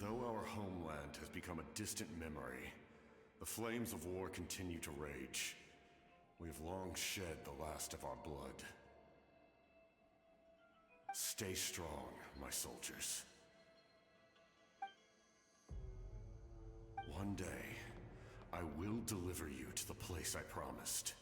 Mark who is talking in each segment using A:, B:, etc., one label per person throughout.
A: Though our homeland has become a distant memory, the flames of war continue to rage. We have long shed the last of our blood. Stay strong, my soldiers. One day, I will deliver you to the place I promised.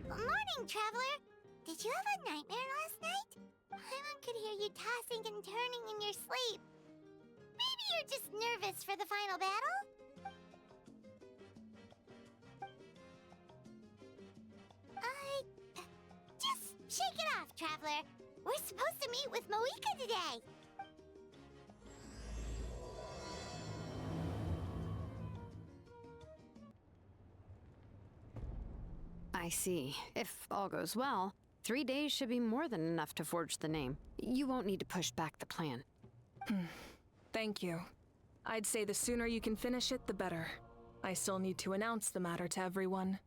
B: Morning, Traveler! Did you have a nightmare last night? Paimon could hear you tossing and turning in your sleep. Maybe you're just nervous for the final battle? Just shake it off, Traveler. We're supposed to meet with Moika today.
C: I see. If all goes well, 3 days should be more than enough to forge the name. You won't need to push back the plan.
D: Thank you. I'd say the sooner you can finish it, the better. I still need to announce the matter to everyone.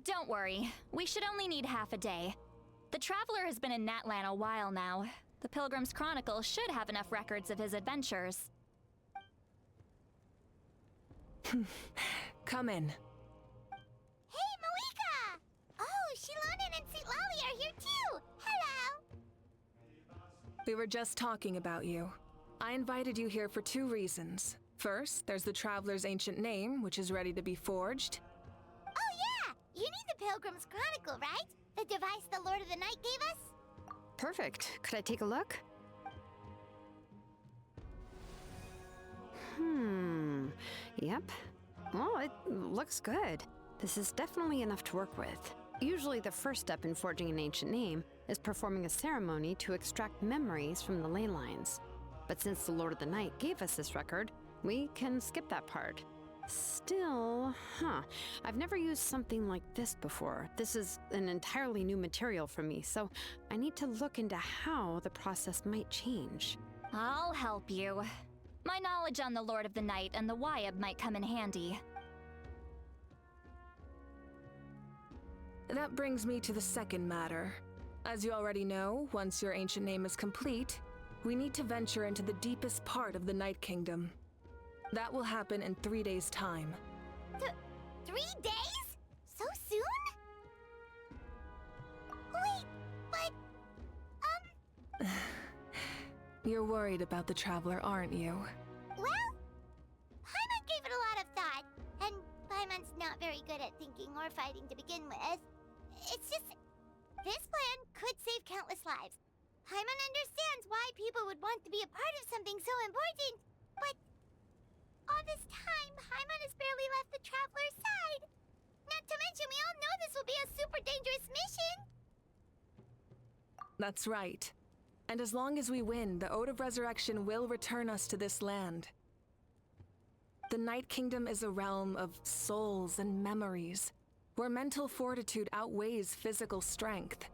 E: Don't worry. We should only need half a day. The Traveler has been in Natlan a while now. The Pilgrim's Chronicle should have enough records of his adventures.
D: Come in.
B: Hey, Moika! Oh, Shilonen and St. Lolly are here too! Hello!
D: We were just talking about you. I invited you here for 2 reasons. First, there's the Traveler's ancient name, which is ready to be forged.
B: Oh yeah! You need the Pilgrim's Chronicle, right? The device the Lord of the Night gave us?
C: Perfect. Could I take a look? Yep. Well, it looks good. This is definitely enough to work with. Usually the first step in forging an ancient name is performing a ceremony to extract memories from the ley lines. But since the Lord of the Night gave us this record, we can skip that part. Still, I've never used something like this before. This is an entirely new material for me, so I need to look into how the process might change.
E: I'll help you. My knowledge on the Lord of the Night and the Wyab might come in handy.
D: That brings me to the second matter. As you already know, once your ancient name is complete, we need to venture into the deepest part of the Night Kingdom. That will happen in 3 days' time.
B: 3 days? So soon? Wait, but...
D: You're worried about the Traveler, aren't you?
B: Well, Paimon gave it a lot of thought, and Paimon's not very good at thinking or fighting to begin with. It's just, this plan could save countless lives. Paimon understands why people would want to be a part of something so important, but all this time, Paimon has barely left the Traveler's side. Not to mention, we all know this will be a super dangerous mission.
D: That's right. And as long as we win, the Ode of Resurrection will return us to this land. The Night Kingdom is a realm of souls and memories, where mental fortitude outweighs physical strength.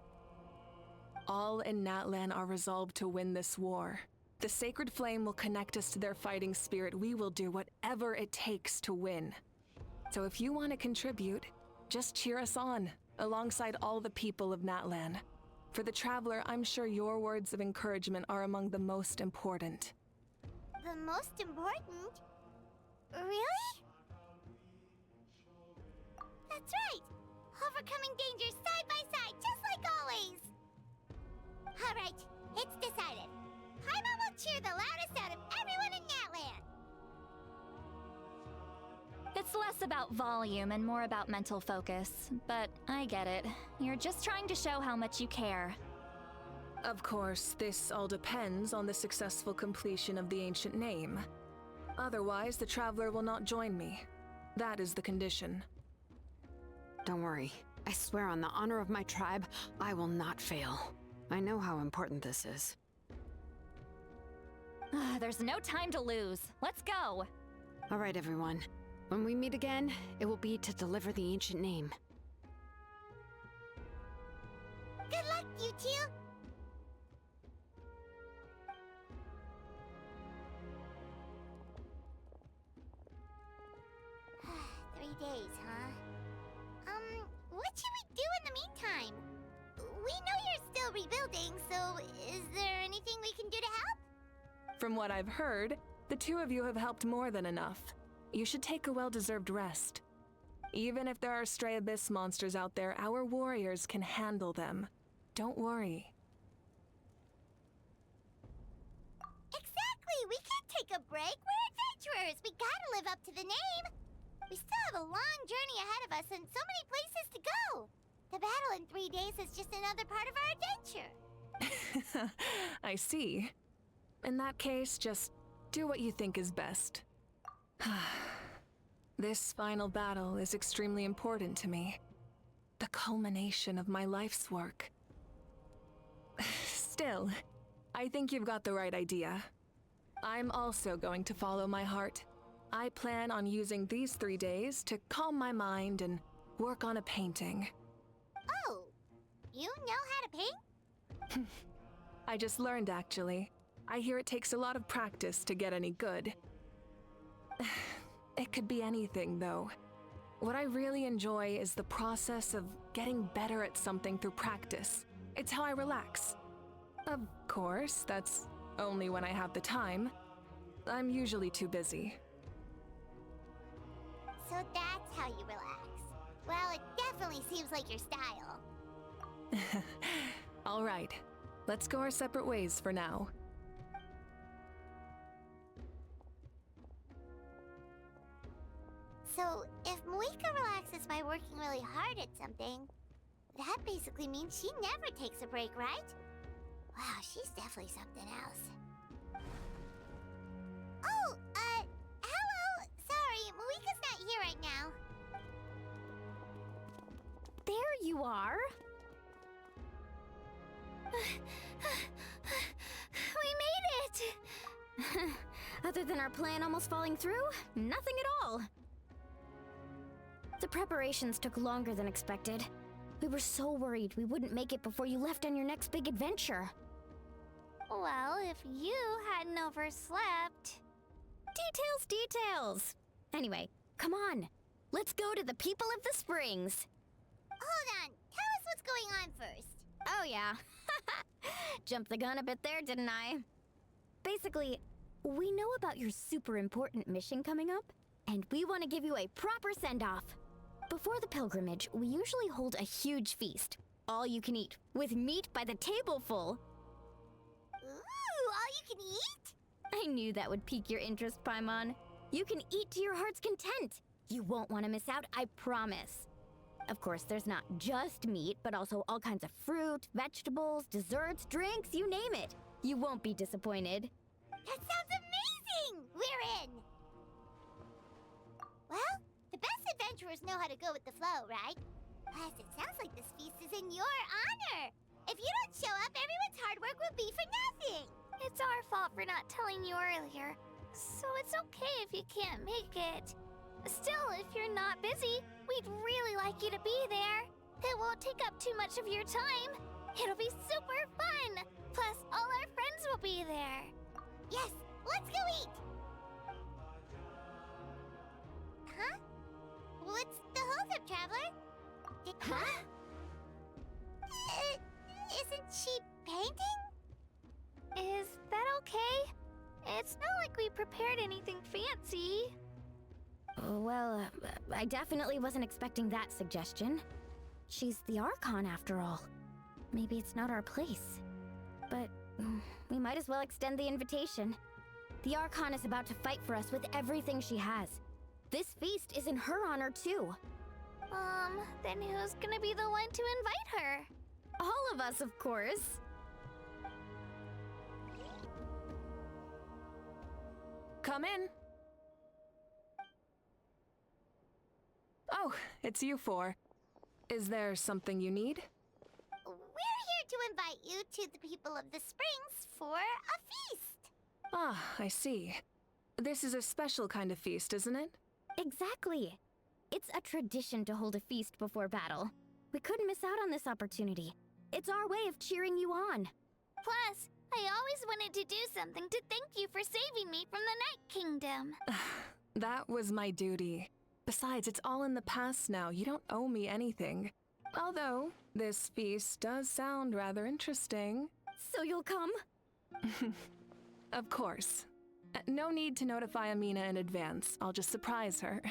D: All in Natlan are resolved to win this war. The sacred flame will connect us to their fighting spirit. We will do whatever it takes to win. So if you want to contribute, just cheer us on, alongside all the people of Natlan. For the Traveler, I'm sure your words of encouragement are among the most important.
B: The most important? Really? That's right! Overcoming dangers side by side, just like always! Alright, it's decided. Paimon will cheer the loudest out of everyone in Natlan!
E: It's less about volume and more about mental focus, but I get it. You're just trying to show how much you care.
D: Of course, this all depends on the successful completion of the ancient name. Otherwise, the Traveler will not join me. That is the condition.
C: Don't worry. I swear on the honor of my tribe, I will not fail. I know how important this is.
E: There's no time to lose. Let's go!
C: All right, everyone. When we meet again, it will be to deliver the ancient name.
B: Good luck, you two! 3 days, huh? What should we do building, so is there anything we can do to help?
D: From what I've heard, the two of you have helped more than enough. You should take a well-deserved rest. Even if there are stray abyss monsters out there, our warriors can handle them. Don't worry.
B: Exactly! We can't take a break. We're adventurers. We gotta live up to the name. We still have a long journey ahead of us and so many places to go. The battle in 3 days is just another part of our adventure.
D: I see. In that case, just do what you think is best. This final battle is extremely important to me. The culmination of my life's work. Still, I think you've got the right idea. I'm also going to follow my heart. I plan on using these 3 days to calm my mind and work on a painting.
B: Oh, you know how to paint?
D: I just learned, actually. I hear it takes a lot of practice to get any good. It could be anything, though. What I really enjoy is the process of getting better at something through practice. It's how I relax. Of course, that's only when I have the time. I'm usually too busy.
B: So that's how you relax. Well, it definitely seems like your style.
D: All right, let's go our separate ways for now.
B: So, if Moika relaxes by working really hard at something, that basically means she never takes a break, right? Wow, she's definitely something else. Oh, hello! Sorry, Moika's not here right now.
C: There you are.
B: We made it!
C: Other than our plan almost falling through, nothing at all. The preparations took longer than expected. We were so worried we wouldn't make it before you left on your next big adventure.
B: Well, if you hadn't overslept...
C: Details! Anyway, come on. Let's go to the people of the springs.
B: Hold on, tell us what's going on first.
C: Oh yeah. Jumped the gun a bit there, didn't I? Basically, we know about your super important mission coming up, and we want to give you a proper send-off. Before the pilgrimage, we usually hold a huge feast. All you can eat, with meat by the tableful.
B: Ooh, all you can eat?
C: I knew that would pique your interest, Paimon. You can eat to your heart's content. You won't want to miss out, I promise. Of course, there's not just meat, but also all kinds of fruit, vegetables, desserts, drinks, you name it. You won't be disappointed.
B: That sounds amazing! We're in! Well, the best adventurers know how to go with the flow, right? Plus, it sounds like this feast is in your honor. If you don't show up, everyone's hard work will be for nothing. It's our fault for not telling you earlier. So it's okay if you can't make it. Still, if you're not busy, we'd really like you to be there. It won't take up too much of your time. It'll be super fun. Plus, all our friends will be there. Yes, let's go eat. Huh? What's the holdup, Traveler?
C: Huh?
B: Isn't she painting? Is that okay? It's not like we prepared anything fancy.
C: Well, I definitely wasn't expecting that suggestion. She's the Archon, after all. Maybe it's not our place. But we might as well extend the invitation. The Archon is about to fight for us with everything she has. This feast is in her honor, too.
B: Then who's gonna be the one to invite her?
C: All of us, of course.
D: Come in. Oh, it's you four. Is there something you need?
B: We're here to invite you to the people of the springs for a feast.
D: Ah, I see. This is a special kind of feast, isn't it?
C: Exactly. It's a tradition to hold a feast before battle. We couldn't miss out on this opportunity. It's our way of cheering you on.
B: Plus, I always wanted to do something to thank you for saving me from the Night Kingdom.
D: That was my duty. Besides, it's all in the past now. You don't owe me anything. Although, this feast does sound rather interesting.
E: So you'll come?
D: Of course. No need to notify Amina in advance. I'll just surprise her.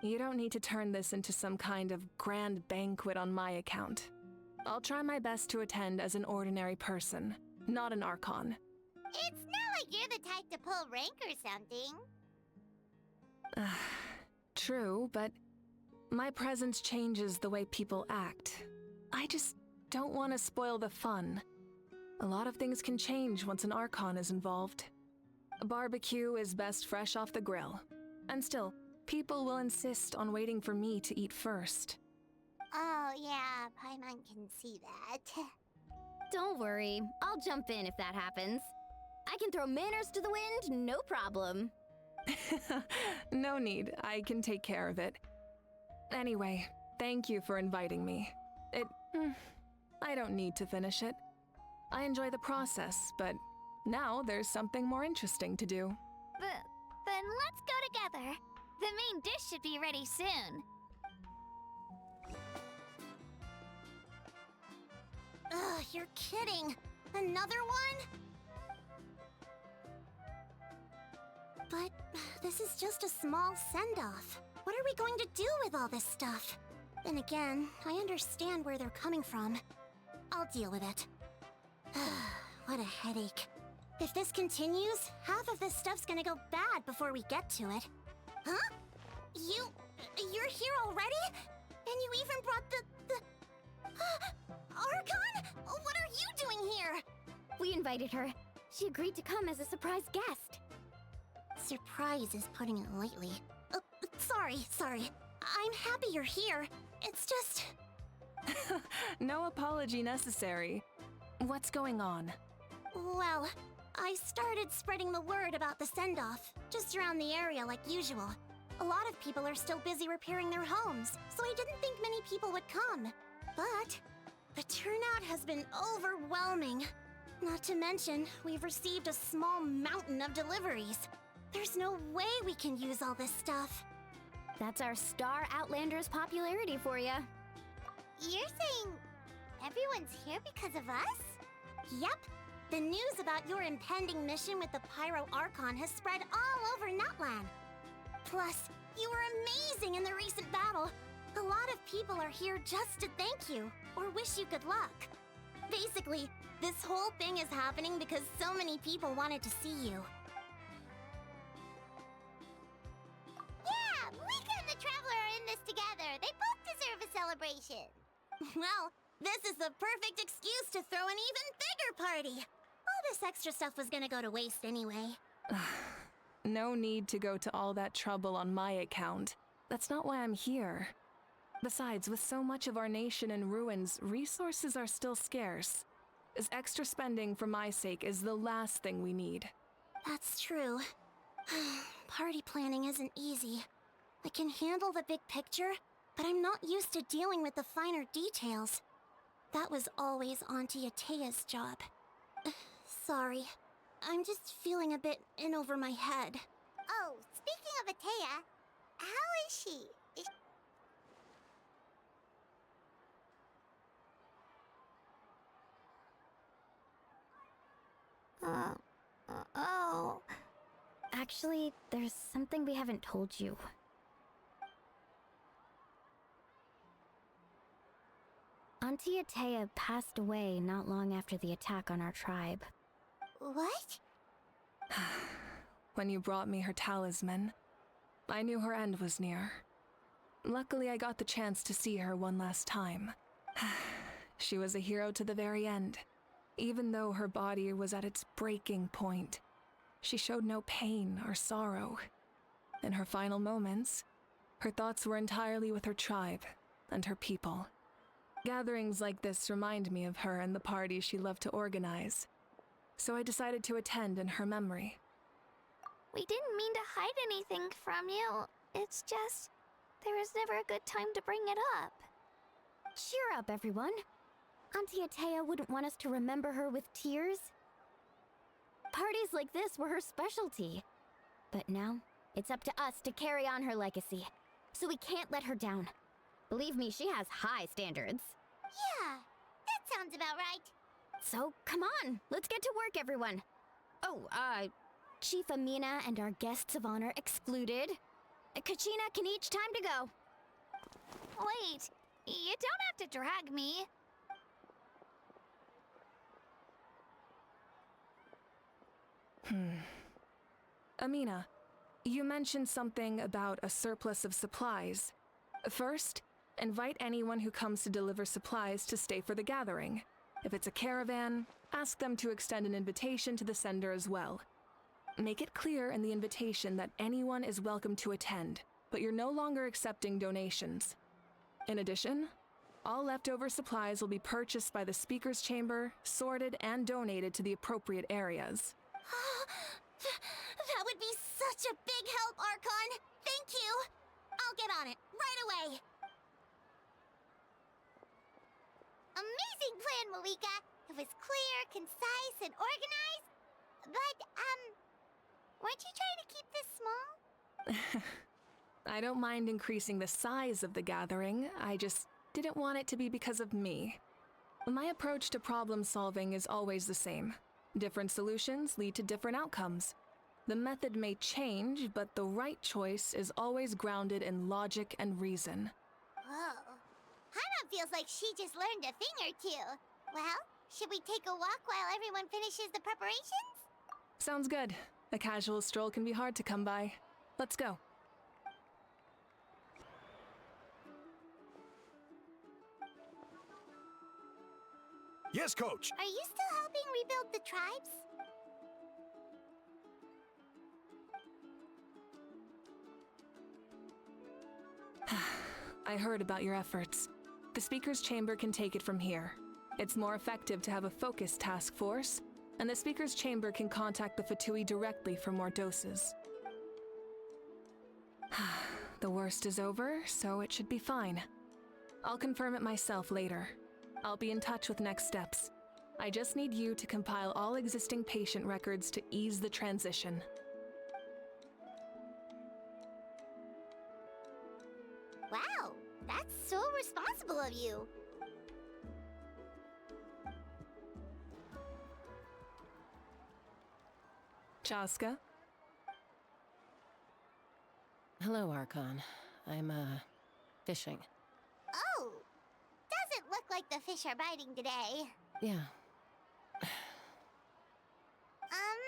D: You don't need to turn this into some kind of grand banquet on my account. I'll try my best to attend as an ordinary person, not an Archon.
B: It's not like you're the type to pull rank or something.
D: True, but my presence changes the way people act. I just don't want to spoil the fun. A lot of things can change once an Archon is involved. A barbecue is best fresh off the grill. And still, people will insist on waiting for me to eat first.
B: Oh yeah, Paimon can see that.
F: Don't worry, I'll jump in if that happens. I can throw manners to the wind, no problem.
D: No need, I can take care of it. Anyway, thank you for inviting me. I don't need to finish it. I enjoy the process, but now there's something more interesting to do.
B: Then let's go together. The main dish should be ready soon. Ugh, you're kidding. Another one? But this is just a small send-off. What are we going to do with all this stuff? Then again, I understand where they're coming from. I'll deal with it. What a headache. If this continues, half of this stuff's gonna go bad before we get to it. Huh? You're here already? And you even brought the... Archon? What are you doing here?
F: We invited her. She agreed to come as a surprise guest.
B: Surprise is putting it lightly. Sorry. I'm happy you're here. It's just...
D: No apology necessary. What's going on?
B: Well, I started spreading the word about the send-off, just around the area like usual. A lot of people are still busy repairing their homes, so I didn't think many people would come. But the turnout has been overwhelming. Not to mention, we've received a small mountain of deliveries. There's no way we can use all this stuff.
F: That's our star Outlander's popularity for you.
B: You're saying everyone's here because of us? Yep. The news about your impending mission with the Pyro Archon has spread all over Natlan. Plus, you were amazing in the recent battle. A lot of people are here just to thank you, or wish you good luck. Basically, this whole thing is happening because so many people wanted to see you. Yeah, Mika and the Traveler are in this together. They both deserve a celebration. Well, this is the perfect excuse to throw an even bigger party. All this extra stuff was gonna go to waste anyway.
D: No need to go to all that trouble on my account. That's not why I'm here. Besides, with so much of our nation in ruins, resources are still scarce. This extra spending for my sake is the last thing we need.
B: That's true. Party planning isn't easy. I can handle the big picture, but I'm not used to dealing with the finer details. That was always Auntie Atea's job. Sorry. I'm just feeling a bit in over my head. Oh, speaking of Atea, how is she?
F: Oh. Actually, there's something we haven't told you. Auntie Atea passed away not long after the attack on our tribe.
B: What?
D: When you brought me her talisman, I knew her end was near. Luckily, I got the chance to see her one last time. She was a hero to the very end. Even though her body was at its breaking point, she showed no pain or sorrow. In her final moments, her thoughts were entirely with her tribe and her people. Gatherings like this remind me of her and the parties she loved to organize. So I decided to attend in her memory.
B: We didn't mean to hide anything from you. It's just, there was never a good time to bring it up.
F: Cheer up, everyone. Auntie Atea wouldn't want us to remember her with tears. Parties like this were her specialty. But now, it's up to us to carry on her legacy. So we can't let her down. Believe me, she has high standards.
B: Yeah, that sounds about right.
F: So, come on, let's get to work, everyone. Oh, Chief Amina and our guests of honor excluded. Kachina, can each time to go.
B: Wait, you don't have to drag me.
D: Amina, you mentioned something about a surplus of supplies. First, invite anyone who comes to deliver supplies to stay for the gathering. If it's a caravan, ask them to extend an invitation to the sender as well. Make it clear in the invitation that anyone is welcome to attend, but you're no longer accepting donations. In addition, all leftover supplies will be purchased by the speaker's chamber, sorted, and donated to the appropriate areas.
B: That would be such a big help, Archon. Thank you. I'll get on it right away. Amazing plan, Malika. It was clear, concise, and organized. But, weren't you trying to keep this small?
D: I don't mind increasing the size of the gathering, I just didn't want it to be because of me. My approach to problem solving is always the same. Different solutions lead to different outcomes. The method may change, but the right choice is always grounded in logic and reason.
B: Whoa. Hana feels like she just learned a thing or two. Well, should we take a walk while everyone finishes the preparations?
D: Sounds good. A casual stroll can be hard to come by. Let's go.
G: Yes, Coach.
B: Are you still helping rebuild the tribes?
D: I heard about your efforts. The Speaker's Chamber can take it from here. It's more effective to have a focused task force, and the Speaker's Chamber can contact the Fatui directly for more doses. The worst is over, so it should be fine. I'll confirm it myself later. I'll be in touch with next steps. I just need you to compile all existing patient records to ease the transition.
B: Wow, that's so responsible of you.
D: Chaska?
H: Hello, Archon. I'm, fishing.
B: Oh, doesn't look like the fish are biting today.
H: Yeah,
B: Um,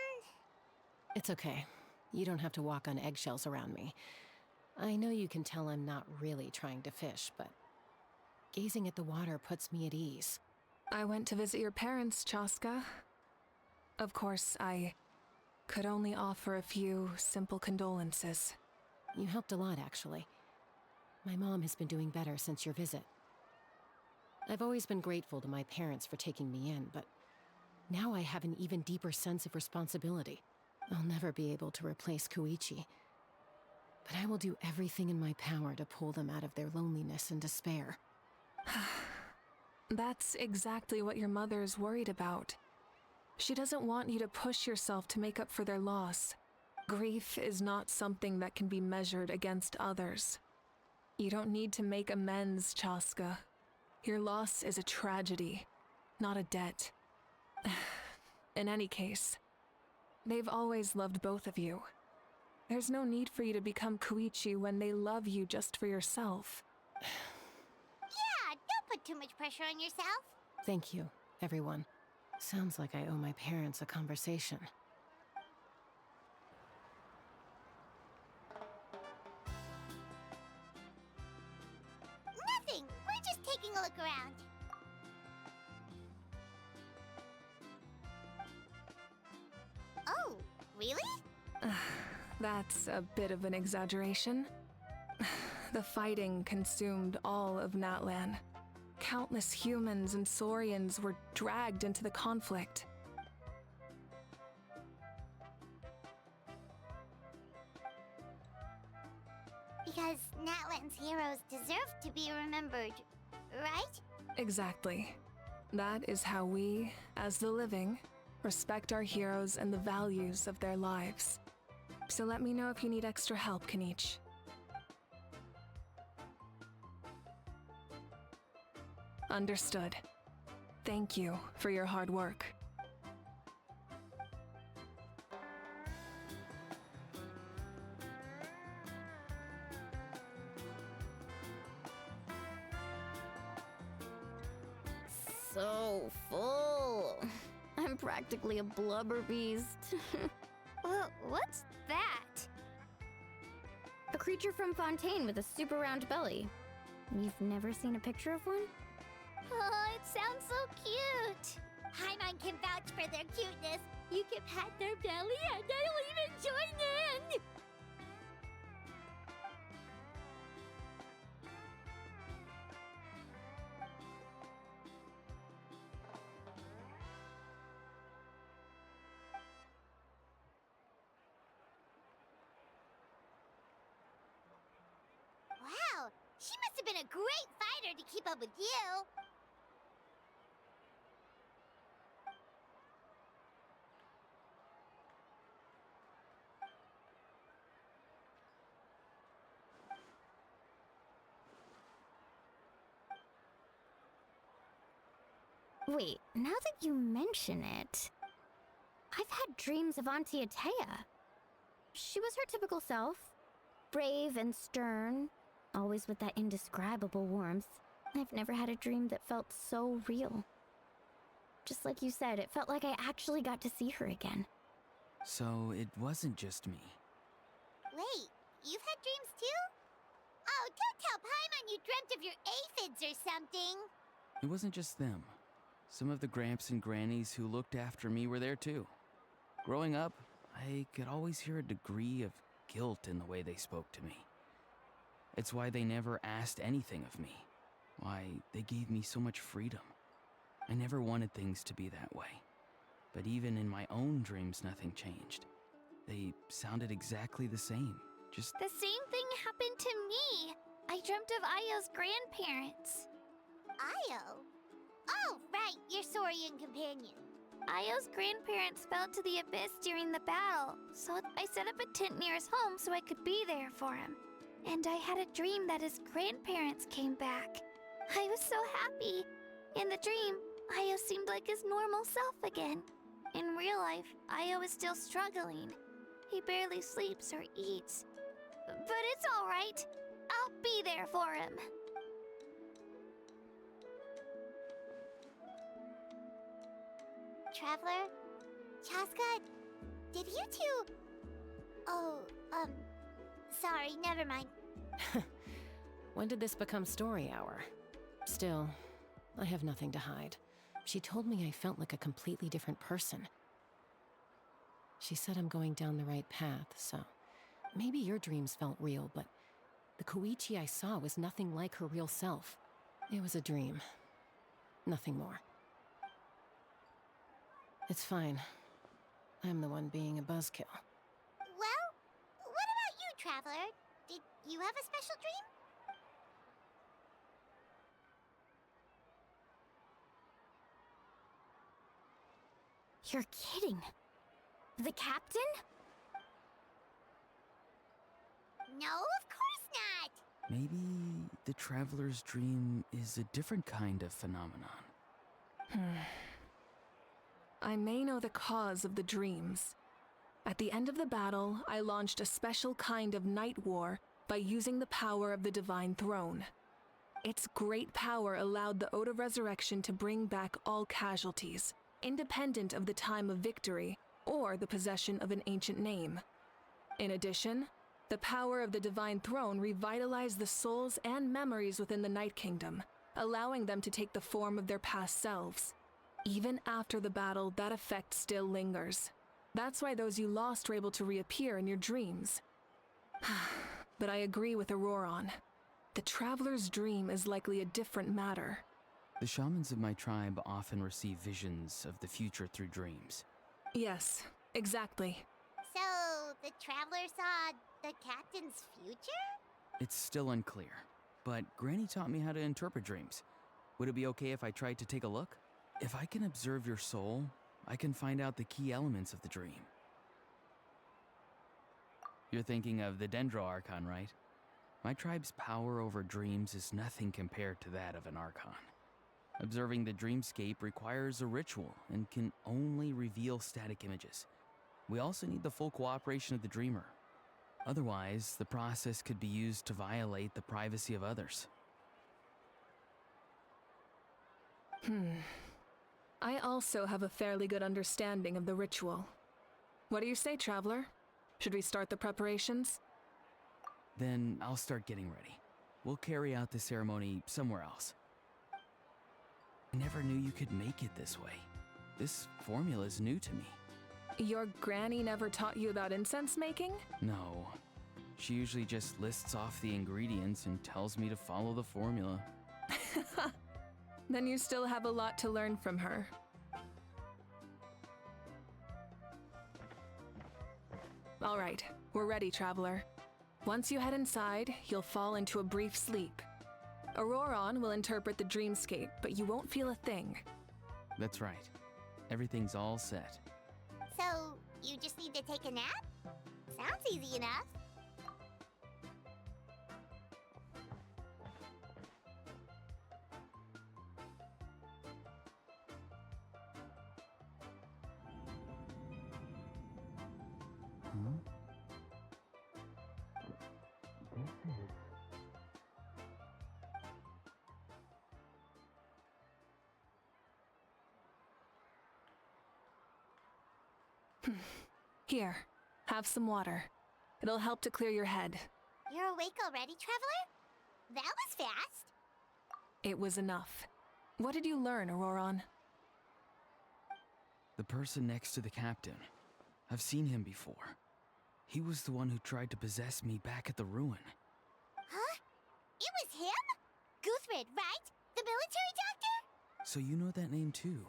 H: it's okay. You don't have to walk on eggshells around me. I know you can tell I'm not really trying to fish, but gazing at the water puts me at ease.
D: I went to visit your parents, Chaska. Of course, I could only offer a few simple condolences.
H: You helped a lot, actually. My mom has been doing better since your visit. I've always been grateful to my parents for taking me in, but now I have an even deeper sense of responsibility. I'll never be able to replace Koichi, but I will do everything in my power to pull them out of their loneliness and despair.
D: That's exactly what your mother is worried about. She doesn't want you to push yourself to make up for their loss. Grief is not something that can be measured against others. You don't need to make amends, Chaska. Your loss is a tragedy, not a debt. In any case, they've always loved both of you. There's no need for you to become Koichi when they love you just for yourself.
B: yeah, don't put too much pressure on yourself.
H: Thank you, everyone. Sounds like I owe my parents a conversation.
B: Nothing, we're just taking a look around. Oh, really?
D: That's a bit of an exaggeration. The fighting consumed all of Natlan. Countless humans and Saurians were dragged into the conflict.
B: Because Natlan's heroes deserve to be remembered, right?
D: Exactly. That is how we, as the living, respect our heroes and the values of their lives. So let me know if you need extra help, Kenichi. Understood. Thank you for your hard work.
F: So full. I'm practically a blubber beast.
B: What's that?
F: A creature from Fontaine with a super round belly. You've never seen a picture of one?
B: Oh, it sounds so cute. Paimon can vouch for their cuteness. You can pat their belly and I'll even join in. Wow, she must have been a great fighter to keep up with you.
F: Wait, now that you mention it, I've had dreams of Auntie Atea. She was her typical self, brave and stern, always with that indescribable warmth. I've never had a dream that felt so real. Just like you said, it felt like I actually got to see her again.
I: So it wasn't just me.
B: Wait, you've had dreams too? Oh, don't tell Paimon you dreamt of your aphids or something.
I: It wasn't just them. Some of the Gramps and Grannies who looked after me were there too. Growing up, I could always hear a degree of guilt in the way they spoke to me. It's why they never asked anything of me. Why they gave me so much freedom. I never wanted things to be that way. But even in my own dreams, nothing changed. They sounded exactly the same, just...
B: The same thing happened to me. I dreamt of Io's grandparents. Io? Oh, right, your Saurian companion. Io's grandparents fell to the abyss during the battle, so I set up a tent near his home so I could be there for him. And I had a dream that his grandparents came back. I was so happy. In the dream, Io seemed like his normal self again. In real life, Io is still struggling. He barely sleeps or eats. But it's all right. I'll be there for him. Traveler? Chaska? Did you two... Oh, sorry, never mind.
H: When did this become story hour? Still, I have nothing to hide. She told me I felt like a completely different person. She said I'm going down the right path, so maybe your dreams felt real, but the Koichi I saw was nothing like her real self. It was a dream. Nothing more. It's fine. I'm the one being a buzzkill.
B: Well, what about you, Traveler? Did you have a special dream?
F: You're kidding. The captain?
B: No, of course not.
I: Maybe the Traveler's dream is a different kind of phenomenon.
D: I may know the cause of the dreams. At the end of the battle, I launched a special kind of night war by using the power of the Divine Throne. Its great power allowed the Ode of Resurrection to bring back all casualties, independent of the time of victory or the possession of an ancient name. In addition, the power of the Divine Throne revitalized the souls and memories within the Night Kingdom, allowing them to take the form of their past selves. Even after the battle, that effect still lingers. That's why those you lost were able to reappear in your dreams. But I agree with Auroron. The Traveler's dream is likely a different matter.
I: The shamans of my tribe often receive visions of the future through dreams.
D: Yes, exactly.
B: So, the Traveler saw the captain's future?
I: It's still unclear, but Granny taught me how to interpret dreams. Would it be okay if I tried to take a look? If I can observe your soul, I can find out the key elements of the dream. You're thinking of the Dendro Archon, right? My tribe's power over dreams is nothing compared to that of an Archon. Observing the dreamscape requires a ritual and can only reveal static images. We also need the full cooperation of the dreamer. Otherwise, the process could be used to violate the privacy of others.
D: I also have a fairly good understanding of the ritual. What do you say, Traveler? Should we start the preparations?
I: Then I'll start getting ready. We'll carry out the ceremony somewhere else. I never knew you could make it this way. This formula is new to me.
D: Your granny never taught you about incense making?
I: No. She usually just lists off the ingredients and tells me to follow the formula.
D: Then you still have a lot to learn from her. All right, we're ready, Traveler. Once you head inside, you'll fall into a brief sleep. Auroron will interpret the dreamscape, but you won't feel a thing.
I: That's right. Everything's all set.
B: So, you just need to take a nap? Sounds easy enough.
D: Here, have some water. It'll help to clear your head.
B: You're awake already, Traveler? That was fast.
D: It was enough. What did you learn, Auroron?
I: The person next to the captain. I've seen him before. He was the one who tried to possess me back at the ruin.
B: Huh? It was him? Guthrid, right? The military doctor?
I: So you know that name too?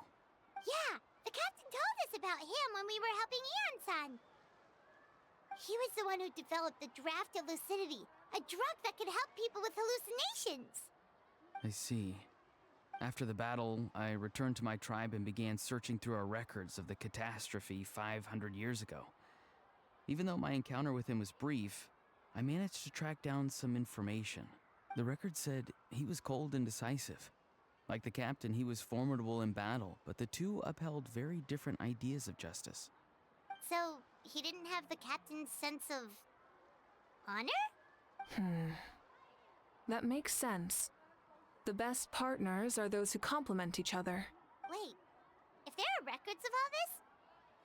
B: Yeah, the captain told us about him when we were helping Eon-san. He was the one who developed the draft of lucidity, a drug that could help people with hallucinations.
I: I see. After the battle, I returned to my tribe and began searching through our records of the catastrophe 500 years ago. Even though my encounter with him was brief, I managed to track down some information. The record said he was cold and decisive. Like the captain, he was formidable in battle, but the two upheld very different ideas of justice.
B: So, he didn't have the captain's sense of honor?
D: That makes sense. The best partners are those who complement each other.
B: Wait, if there are records of all this,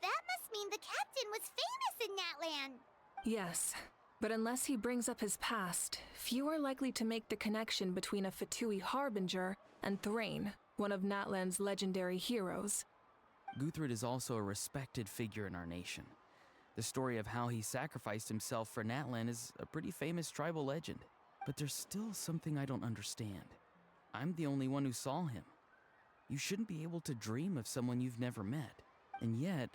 B: that must mean the captain was famous in Natlan.
D: Yes, but unless he brings up his past, few are likely to make the connection between a Fatui harbinger and Thrain, one of Natlan's legendary heroes.
I: Guthrid is also a respected figure in our nation. The story of how he sacrificed himself for Natlan is a pretty famous tribal legend. But there's still something I don't understand. I'm the only one who saw him. You shouldn't be able to dream of someone you've never met. And yet,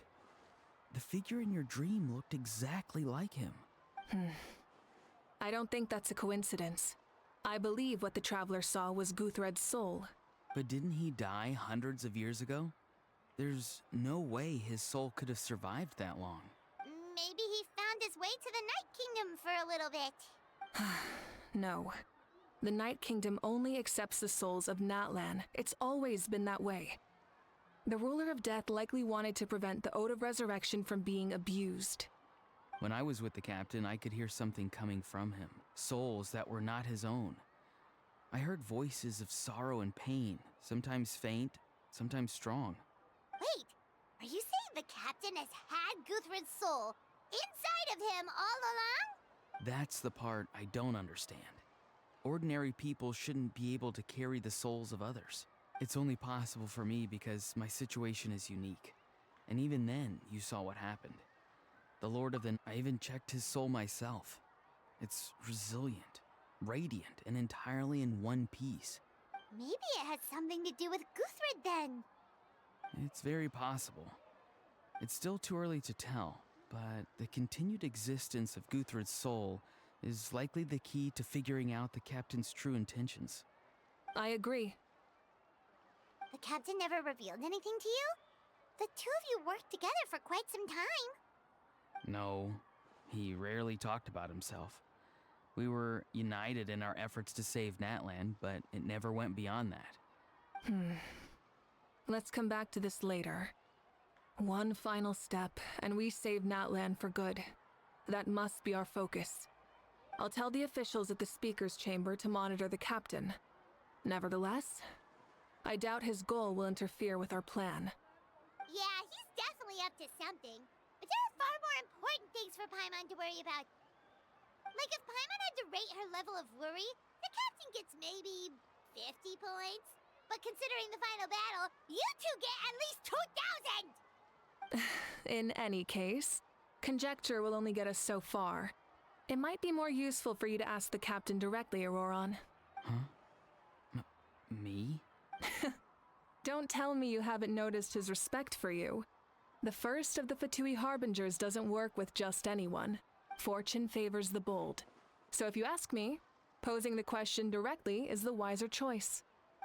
I: the figure in your dream looked exactly like him.
D: I don't think that's a coincidence. I believe what the Traveler saw was Guthred's soul.
I: But didn't he die hundreds of years ago? There's no way his soul could have survived that long.
B: Maybe he found his way to the Night Kingdom for a little bit.
D: No. The Night Kingdom only accepts the souls of Natlan. It's always been that way. The Ruler of Death likely wanted to prevent the Ode of Resurrection from being abused.
I: When I was with the captain, I could hear something coming from him. Souls that were not his own. I heard voices of sorrow and pain, sometimes faint, sometimes strong.
B: Wait, are you saying the captain has had Guthrid's soul inside of him all along?
I: That's the part I don't understand. Ordinary people shouldn't be able to carry the souls of others. It's only possible for me because my situation is unique. And even then, you saw what happened. The Lord of the... I even checked his soul myself. It's resilient, radiant, and entirely in one piece.
B: Maybe it has something to do with Guthrid then.
I: It's very possible. It's still too early to tell, but the continued existence of Guthrid's soul is likely the key to figuring out the captain's true intentions.
D: I agree.
B: The captain never revealed anything to you? The two of you worked together for quite some time.
I: No, he rarely talked about himself. We were united in our efforts to save Natlan, but it never went beyond that.
D: Let's come back to this later. One final step, and we save Natlan for good. That must be our focus. I'll tell the officials at the speaker's chamber to monitor the captain. Nevertheless, I doubt his goal will interfere with our plan.
B: Yeah, he's definitely up to something. But there are far more important things for Paimon to worry about. Like if Paimon had to rate her level of worry, the captain gets maybe 50 points. But considering the final battle, you two get at least 2,000!
D: In any case, conjecture will only get us so far. It might be more useful for you to ask the captain directly, Auroron.
I: Huh? Me?
D: Don't tell me you haven't noticed his respect for you. The first of the Fatui Harbingers doesn't work with just anyone. Fortune favors the bold. So if you ask me, posing the question directly is the wiser choice.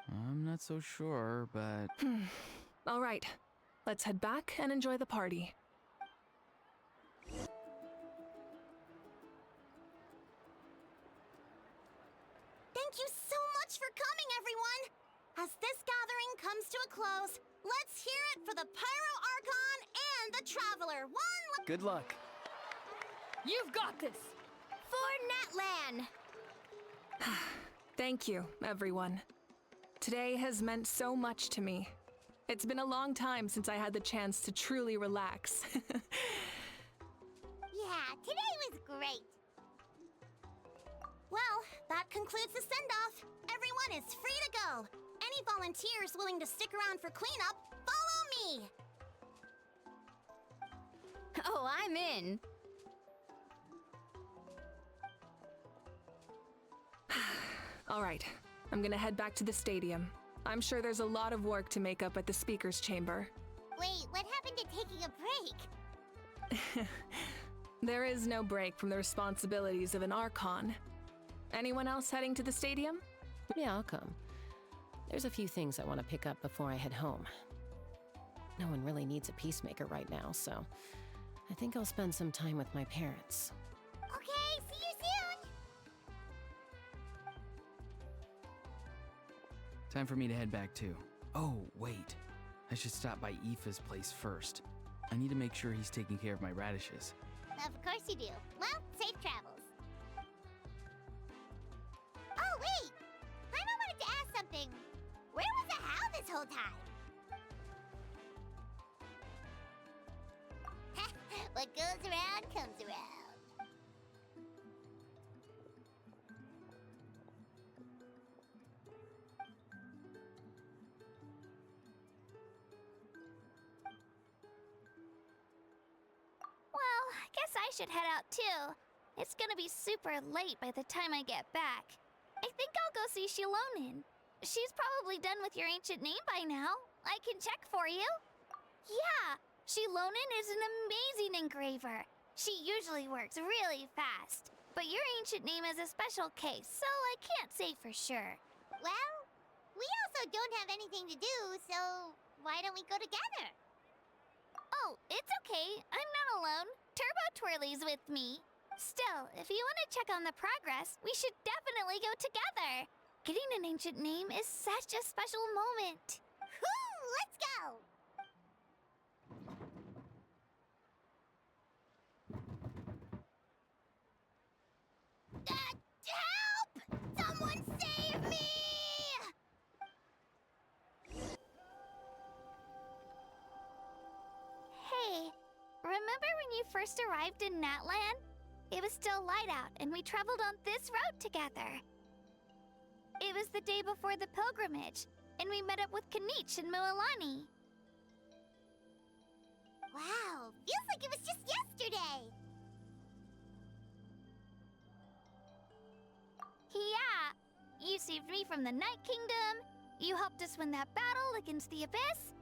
I: I'm not so sure, but...
D: All right, let's head back and enjoy the party.
J: Thank you so much for coming, everyone! As this gathering comes to a close, let's hear it for the Pyro Archon and the Traveler.
I: Good luck.
F: You've got this!
J: For Natlan!
D: Thank you, everyone. Today has meant so much to me. It's been a long time since I had the chance to truly relax.
B: Yeah, today was great.
J: Well, that concludes the send-off. Everyone is free to go. Any volunteers willing to stick around for cleanup, follow me!
F: Oh, I'm in.
D: All right, I'm gonna head back to the stadium. I'm sure there's a lot of work to make up at the speaker's chamber.
B: Wait, what happened to taking a break?
D: There is no break from the responsibilities of an Archon. Anyone else heading to the stadium?
H: Yeah, I'll come. There's a few things I want to pick up before I head home. No one really needs a peacemaker right now, so I think I'll spend some time with my parents.
B: Okay, see you soon!
I: Time for me to head back too. Oh, wait. I should stop by Aoife's place first. I need to make sure he's taking care of my radishes.
B: Of course you do. Well, safe travels. Oh, wait! Paimon wanted to ask something. Where was the Hal this whole time? What goes around comes around.
K: Well, I guess I should head out too. It's gonna be super late by the time I get back. I think I'll go see Shilonin. She's probably done with your ancient name by now. I can check for you. Yeah, Shilonin is an amazing engraver. She usually works really fast. But your ancient name is a special case, so I can't say for sure.
B: Well, we also don't have anything to do, so why don't we go together?
K: Oh, it's okay. I'm not alone. Turbo Twirly's with me. Still, if you want to check on the progress, we should definitely go together. Getting an ancient name is such a special moment.
B: Whoo, let's go! Help! Someone save me!
K: Hey, remember when you first arrived in Natlan? It was still light out, and we traveled on this road together. It was the day before the pilgrimage, and we met up with Kanich and Moalani.
B: Wow, feels like it was just yesterday!
K: Yeah, you saved me from the Night Kingdom, you helped us win that battle against the Abyss,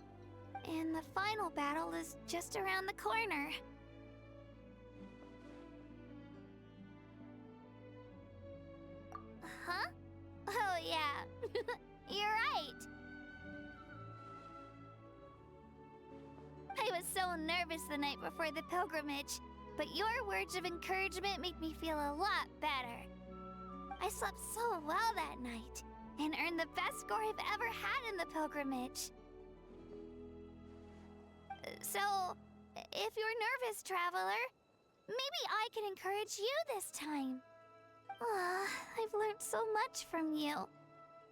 K: and the final battle is just around the corner. Huh? Oh yeah, you're right. I was so nervous the night before the pilgrimage, but your words of encouragement made me feel a lot better. I slept so well that night. and earn the best score I've ever had in the pilgrimage. So, if you're nervous, traveler, maybe I can encourage you this time. I've learned so much from you,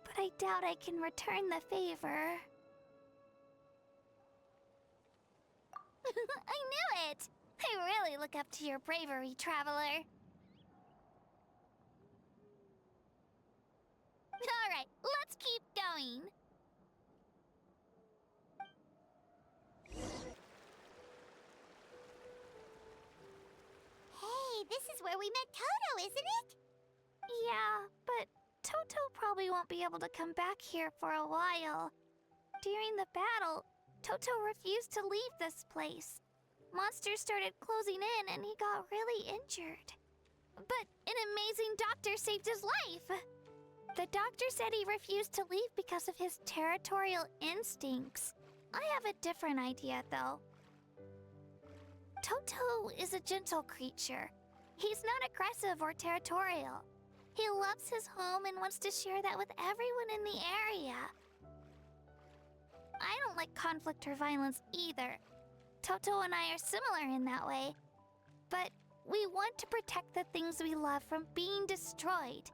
K: but I doubt I can return the favor. I knew it! I really look up to your bravery, traveler. Alright, let's keep going.
B: Hey, this is where we met Toto, isn't it?
K: Yeah, but Toto probably won't be able to come back here for a while. During the battle, Toto refused to leave this place. Monsters started closing in and he got really injured. But an amazing doctor saved his life! The doctor said he refused to leave because of his territorial instincts. I have a different idea, though. Toto is a gentle creature. He's not aggressive or territorial. He loves his home and wants to share that with everyone in the area. I don't like conflict or violence either. Toto and I are similar in that way. But we want to protect the things we love from being destroyed.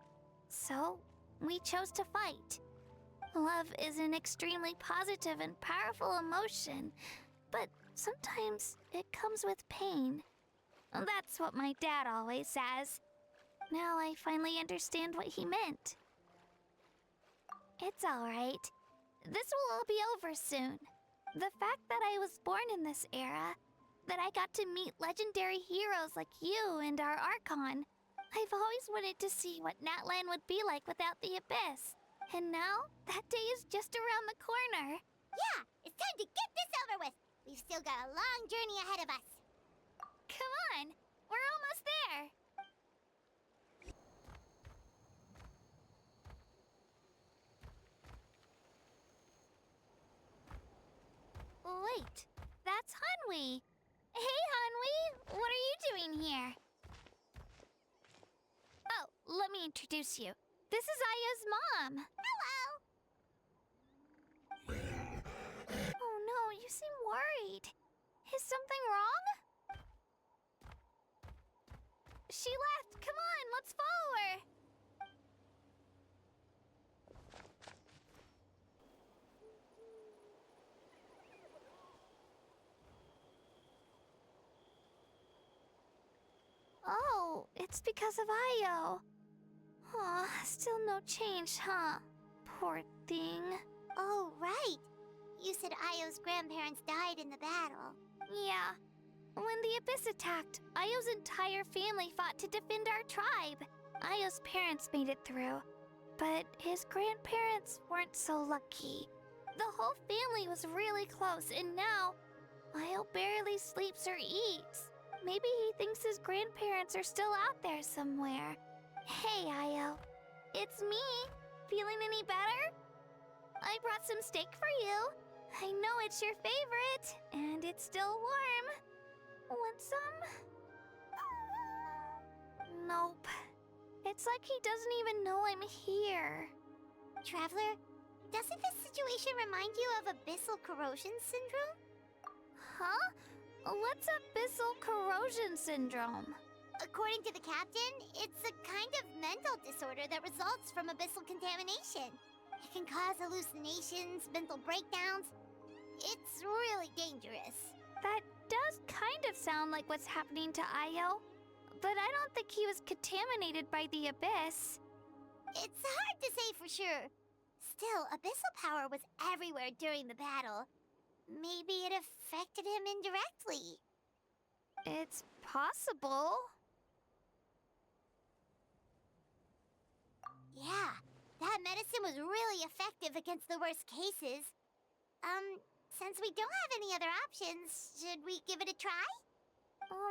K: So, we chose to fight. Love is an extremely positive and powerful emotion, but sometimes it comes with pain. That's what my dad always says. Now I finally understand what he meant. It's alright. This will all be over soon. The fact that I was born in this era, that I got to meet legendary heroes like you and our Archon, I've always wanted to see what Natlan would be like without the Abyss. And now, that day is just around the corner.
B: Yeah, it's time to get this over with. We've still got a long journey ahead of us.
K: Come on, we're almost there. Wait, that's Hanwi. Hey, Hanwi, what are you doing here? Oh, let me introduce you. This is Aya's mom.
B: Hello.
K: Oh no, you seem worried. Is something wrong? She left. Come on, let's follow her. Oh, it's because of Ayo. Aw, still no change, huh? Poor thing.
B: Oh, right. You said Ayo's grandparents died in the battle.
K: Yeah. When the Abyss attacked, Ayo's entire family fought to defend our tribe. Ayo's parents made it through, but his grandparents weren't so lucky. The whole family was really close, and now Ayo barely sleeps or eats. Maybe he thinks his grandparents are still out there somewhere. Hey, Ayo. It's me. Feeling any better? I brought some steak for you. I know it's your favorite, and it's still warm. Want some? Nope. It's like he doesn't even know I'm here.
B: Traveler, doesn't this situation remind you of abyssal corrosion syndrome?
K: Huh? What's abyssal corrosion syndrome?
B: According to the captain, it's a kind of mental disorder that results from abyssal contamination. It can cause hallucinations, mental breakdowns. It's really dangerous.
K: That does kind of sound like what's happening to Ayo, but I don't think he was contaminated by the Abyss.
B: It's hard to say for sure. Still, abyssal power was everywhere during the battle. Maybe it affected him indirectly.
K: It's possible.
B: Yeah, that medicine was really effective against the worst cases. Since we don't have any other options, should we give it a try?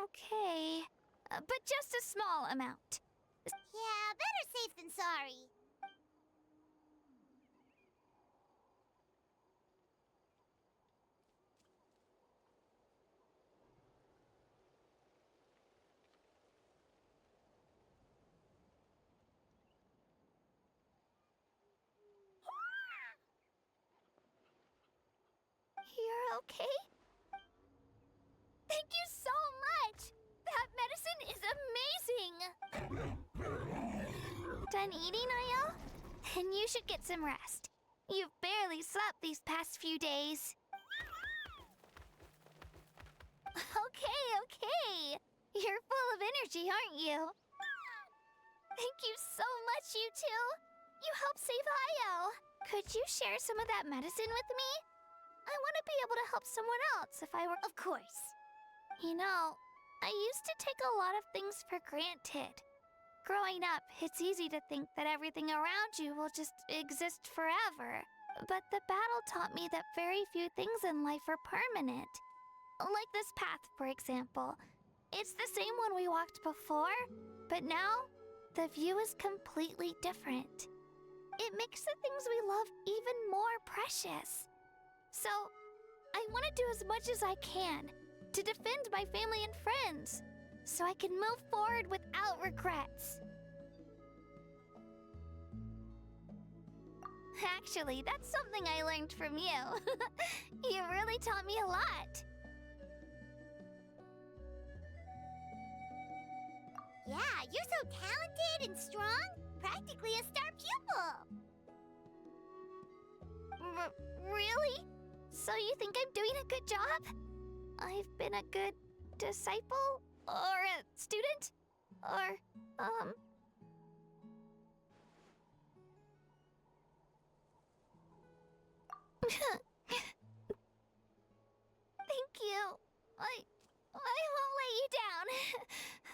K: Okay, but just a small amount.
B: Yeah, better safe than sorry.
K: You're okay? Thank you so much! That medicine is amazing! Done eating, are you? Then you should get some rest. You've barely slept these past few days. Okay. You're full of energy, aren't you? Thank you so much, you two. You helped save Io. Could you share some of that medicine with me? I want to be able to help someone else if I were...
B: Of course.
K: You know, I used to take a lot of things for granted. Growing up, it's easy to think that everything around you will just exist forever. But the battle taught me that very few things in life are permanent. Like this path, for example. It's the same one we walked before, but now the view is completely different. It makes the things we love even more precious. So, I want to do as much as I can to defend my family and friends, so I can move forward without regrets. Actually, that's something I learned from you. You really taught me a lot.
B: Yeah, you're so talented and strong. Practically a star pupil.
K: Really? So you think I'm doing a good job? I've been a good disciple? Or a student? Or, Thank you. I won't let you down.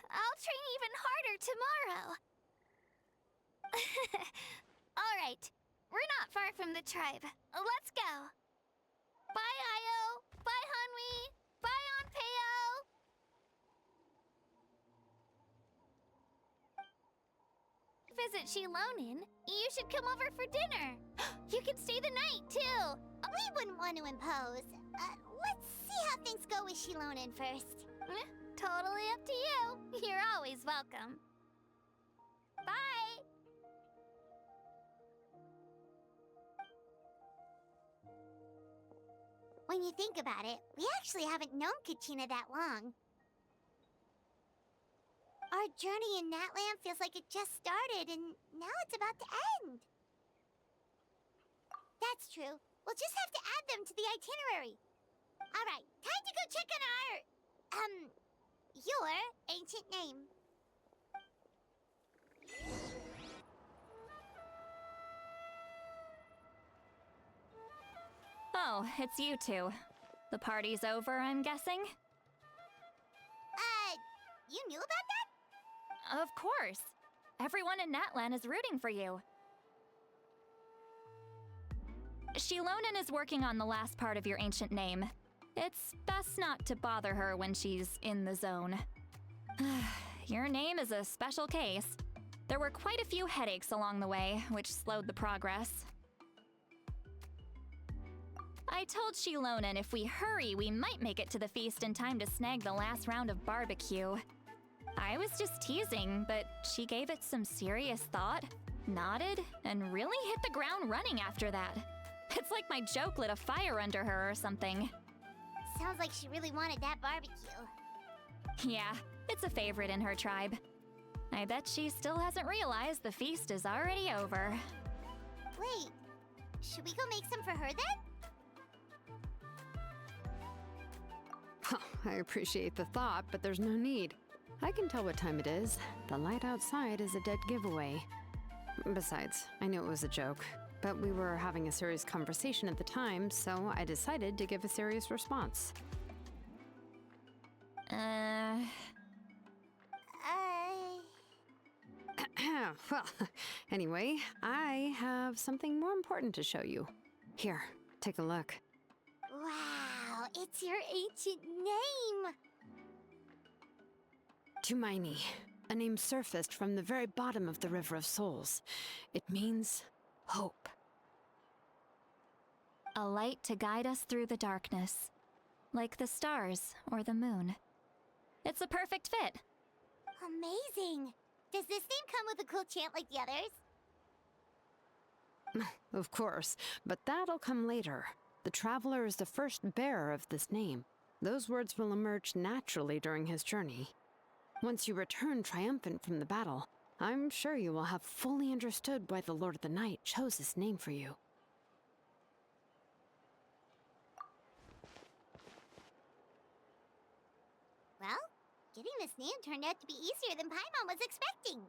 K: I'll train even harder tomorrow. All right. We're not far from the tribe. Let's go. Bye, Io. Bye, Hanwi. Bye, Onpeo. Visit Shilonin. You should come over for dinner. You can stay the night, too.
B: We wouldn't want to impose. Let's see how things go with Shilonin first.
K: Totally up to you. You're always welcome. Bye.
B: When you think about it, we actually haven't known Kachina that long. Our journey in Natlan feels like it just started, and now it's about to end. That's true. We'll just have to add them to the itinerary. All right, time to go check on your ancient name.
E: Oh, it's you two. The party's over, I'm guessing?
B: You knew about that?
E: Of course. Everyone in Natlan is rooting for you. Shilonin is working on the last part of your ancient name. It's best not to bother her when she's in the zone. Your name is a special case. There were quite a few headaches along the way, which slowed the progress. I told Shilonin if we hurry, we might make it to the feast in time to snag the last round of barbecue. I was just teasing, but she gave it some serious thought, nodded, and really hit the ground running after that. It's like my joke lit a fire under her or something.
B: Sounds like she really wanted that barbecue.
E: Yeah, it's a favorite in her tribe. I bet she still hasn't realized the feast is already over.
B: Wait, should we go make some for her then?
C: I appreciate the thought, but there's no need. I can tell what time it is. The light outside is a dead giveaway. Besides, I knew it was a joke, but we were having a serious conversation at the time, so I decided to give a serious response. Well, anyway, I have something more important to show you. Here, take a look.
B: Wow, it's your ancient name!
C: Tumaini, a name surfaced from the very bottom of the River of Souls. It means hope.
E: A light to guide us through the darkness, like the stars or the moon. It's a perfect fit.
B: Amazing! Does this name come with a cool chant like the others?
C: Of course, but that'll come later. The traveler is the first bearer of this name. Those words will emerge naturally during his journey. Once you return triumphant from the battle, I'm sure you will have fully understood why the Lord of the Night chose this name for you.
B: Well, getting this name turned out to be easier than Paimon was expecting.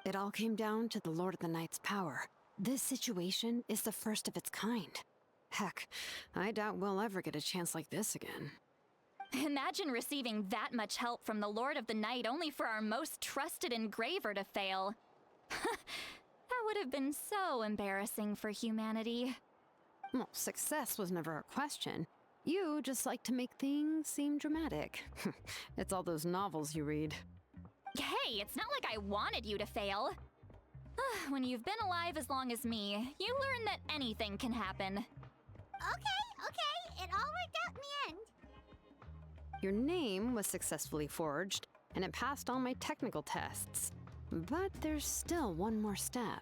C: It all came down to the Lord of the Night's power. This situation is the first of its kind. Heck, I doubt we'll ever get a chance like this again.
E: Imagine receiving that much help from the Lord of the Night only for our most trusted engraver to fail. That would have been so embarrassing for humanity.
C: Well, success was never a question. You just like to make things seem dramatic. It's all those novels you read.
E: Hey, it's not like I wanted you to fail. When you've been alive as long as me, you learn that anything can happen.
B: Okay, it all worked out in the end.
C: Your name was successfully forged, and it passed all my technical tests. But there's still one more step.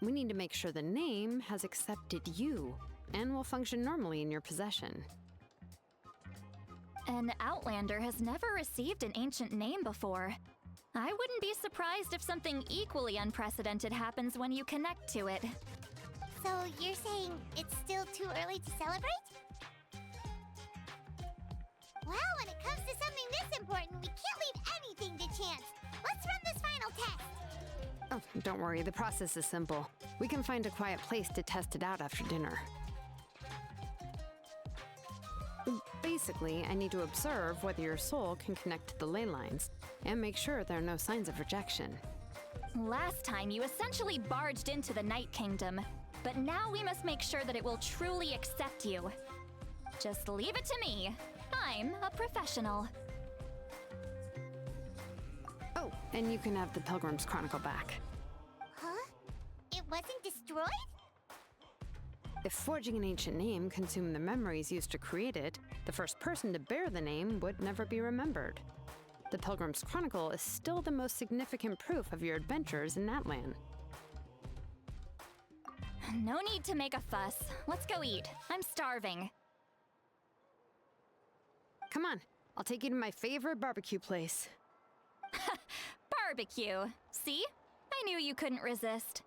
C: We need to make sure the name has accepted you, and will function normally in your possession.
E: An Outlander has never received an ancient name before. I wouldn't be surprised if something equally unprecedented happens when you connect to it.
B: So you're saying it's still too early to celebrate? Well, when it comes to something this important, we can't leave anything to chance. Let's run this final test.
C: Oh, don't worry, the process is simple. We can find a quiet place to test it out after dinner. Basically, I need to observe whether your soul can connect to the ley lines, and make sure there are no signs of rejection.
E: Last time, you essentially barged into the Night Kingdom, but now we must make sure that it will truly accept you. Just leave it to me. I'm a professional.
C: Oh, and you can have the Pilgrim's Chronicle back.
B: Huh? It wasn't destroyed?
C: If forging an ancient name consumed the memories used to create it, the first person to bear the name would never be remembered. The Pilgrim's Chronicle is still the most significant proof of your adventures in Natlan.
E: No need to make a fuss. Let's go eat. I'm starving.
C: Come on, I'll take you to my favorite barbecue place.
E: Barbecue. See? I knew you couldn't resist.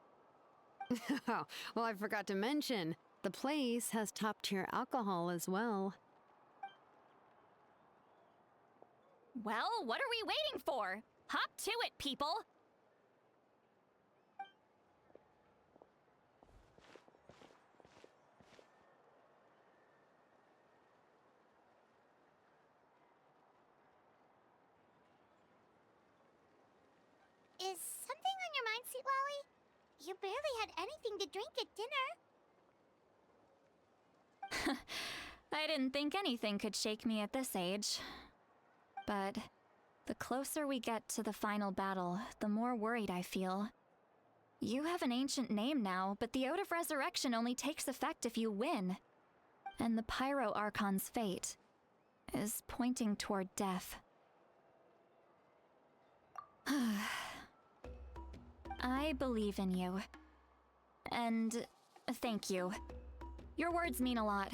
C: Oh, well, I forgot to mention, the place has top-tier alcohol as well.
E: Well, what are we waiting for? Hop to it, people!
B: Is something on your mind, Sweet Lolly? You barely had anything to drink at dinner.
E: I didn't think anything could shake me at this age. But the closer we get to the final battle, the more worried I feel. You have an ancient name now, but the Ode of Resurrection only takes effect if you win. And the Pyro Archon's fate is pointing toward death. I believe in you. And thank you. Your words mean a lot.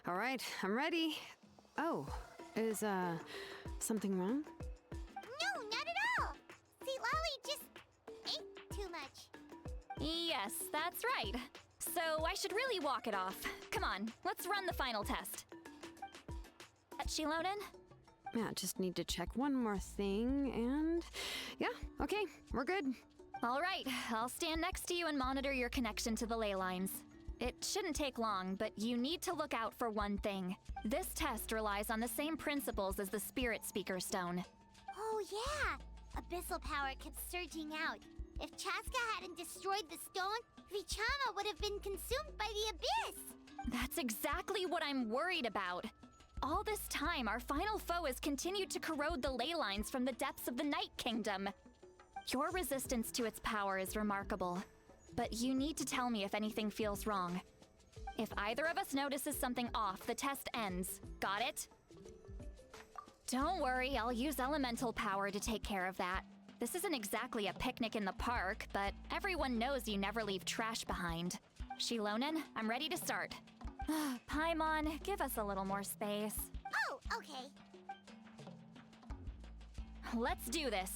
C: All right, I'm ready. Oh, is, something wrong?
B: No, not at all. Sweet Lolly just ate too much.
E: Yes, that's right. So I should really walk it off. Come on, let's run the final test. Shilonen?
C: Yeah, just need to check one more thing, and... yeah, okay, we're good.
E: All right, I'll stand next to you and monitor your connection to the ley lines. It shouldn't take long, but you need to look out for one thing. This test relies on the same principles as the Spirit Speaker Stone.
B: Oh yeah! Abyssal power kept surging out. If Chaska hadn't destroyed the stone, Vichama would have been consumed by the abyss!
E: That's exactly what I'm worried about. All this time, our final foe has continued to corrode the ley lines from the depths of the Night Kingdom. Your resistance to its power is remarkable, but you need to tell me if anything feels wrong. If either of us notices something off, the test ends. Got it? Don't worry, I'll use elemental power to take care of that. This isn't exactly a picnic in the park, but everyone knows you never leave trash behind. Shilonen, I'm ready to start. Paimon, give us a little more space.
B: Oh, okay.
E: Let's do this.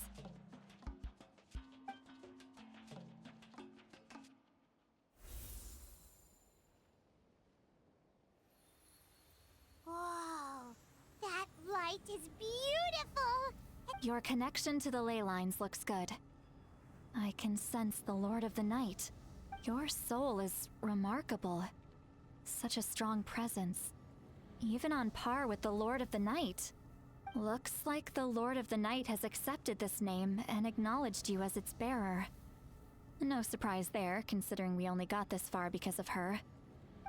B: Whoa, that light is beautiful.
E: Your connection to the ley lines looks good. I can sense the Lord of the Night. Your soul is remarkable. Such a strong presence. Even on par with the Lord of the Night. Looks like the Lord of the Night has accepted this name and acknowledged you as its bearer. No surprise there, considering we only got this far because of her.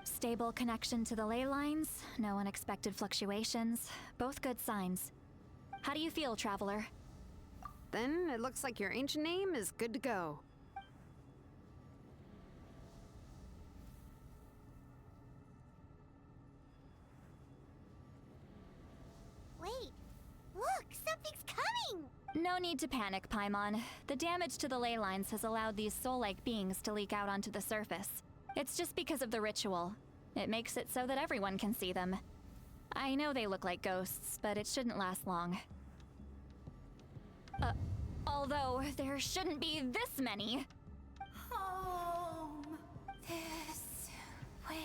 E: Stable connection to the ley lines, no unexpected fluctuations, both good signs. How do you feel, Traveler?
C: Then it looks like your ancient name is good to go.
B: Wait, look, something's coming!
E: No need to panic, Paimon. The damage to the ley lines has allowed these soul-like beings to leak out onto the surface. It's just because of the ritual. It makes it so that everyone can see them. I know they look like ghosts, but it shouldn't last long. Although there shouldn't be this many.
J: Home. This way.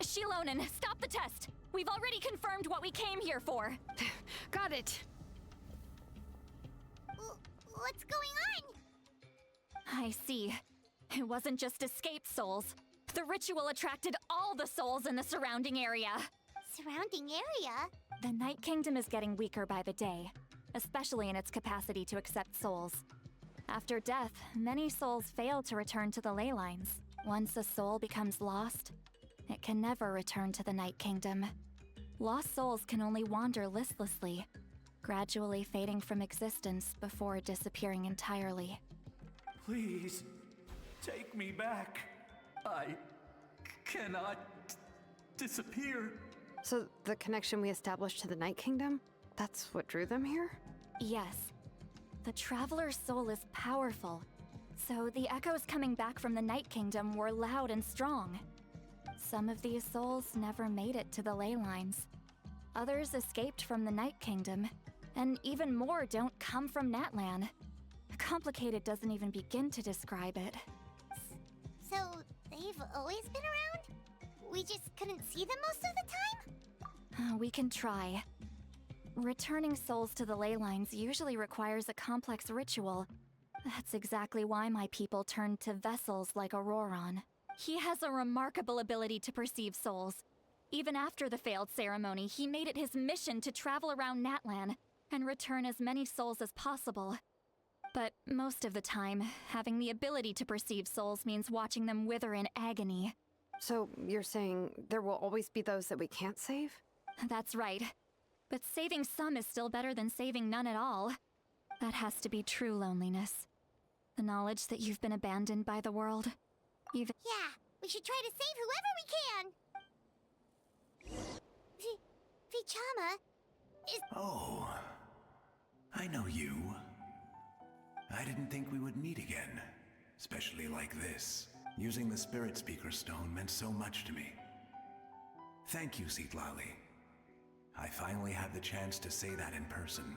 E: Shilonen, stop the test! We've already confirmed what we came here for.
C: Got it.
B: What's going on?
E: I see. It wasn't just escaped souls. The ritual attracted all the souls in the surrounding area.
B: Surrounding area?
E: The Night Kingdom is getting weaker by the day, especially in its capacity to accept souls. After death, many souls fail to return to the ley lines. Once a soul becomes lost, it can never return to the Night Kingdom. Lost souls can only wander listlessly, gradually fading from existence before disappearing entirely.
L: Please, take me back. I cannot disappear.
C: So the connection we established to the Night Kingdom, that's what drew them here?
E: Yes. The Traveler's soul is powerful, so the echoes coming back from the Night Kingdom were loud and strong. Some of these souls never made it to the ley lines. Others escaped from the Night Kingdom, and even more don't come from Natlan. Complicated doesn't even begin to describe it.
B: So, they've always been around? We just couldn't see them most of the time?
E: We can try. Returning souls to the ley lines usually requires a complex ritual. That's exactly why my people turned to vessels like Auroron. He has a remarkable ability to perceive souls. Even after the failed ceremony, he made it his mission to travel around Natlan and return as many souls as possible. But most of the time, having the ability to perceive souls means watching them wither in agony.
C: So you're saying there will always be those that we can't save?
E: That's right. But saving some is still better than saving none at all. That has to be true loneliness. The knowledge that you've been abandoned by the world. Even—
B: Yeah, we should try to save whoever we can! Vichama is—
G: Oh, I know you. I didn't think we would meet again, especially like this. Using the Spirit Speaker Stone meant so much to me. Thank you, Citlali. I finally had the chance to say that in person.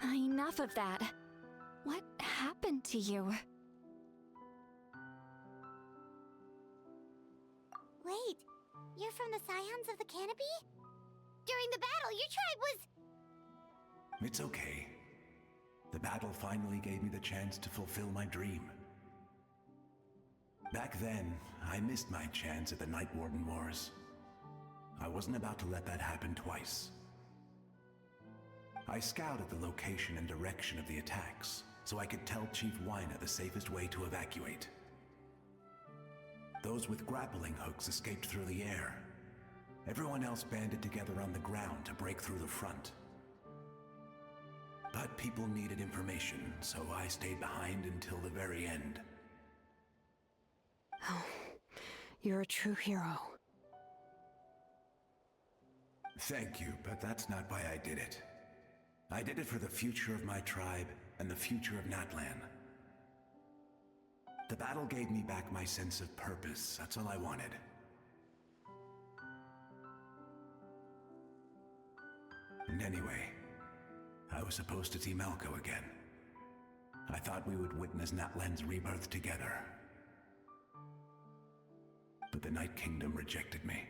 E: Enough of that. What happened to you?
B: Wait, you're from the Scions of the Canopy? During the battle, your tribe was—
G: It's okay. The battle finally gave me the chance to fulfill my dream. Back then, I missed my chance at the Night Warden Wars. I wasn't about to let that happen twice. I scouted the location and direction of the attacks, so I could tell Chief Wyna the safest way to evacuate. Those with grappling hooks escaped through the air. Everyone else banded together on the ground to break through the front. But people needed information, so I stayed behind until the very end.
C: Oh, you're a true hero.
G: Thank you, but that's not why I did it. I did it for the future of my tribe and the future of Natlan. The battle gave me back my sense of purpose, that's all I wanted. And anyway, I was supposed to see Malco again. I thought we would witness Natlan's rebirth together. But the Night Kingdom rejected me.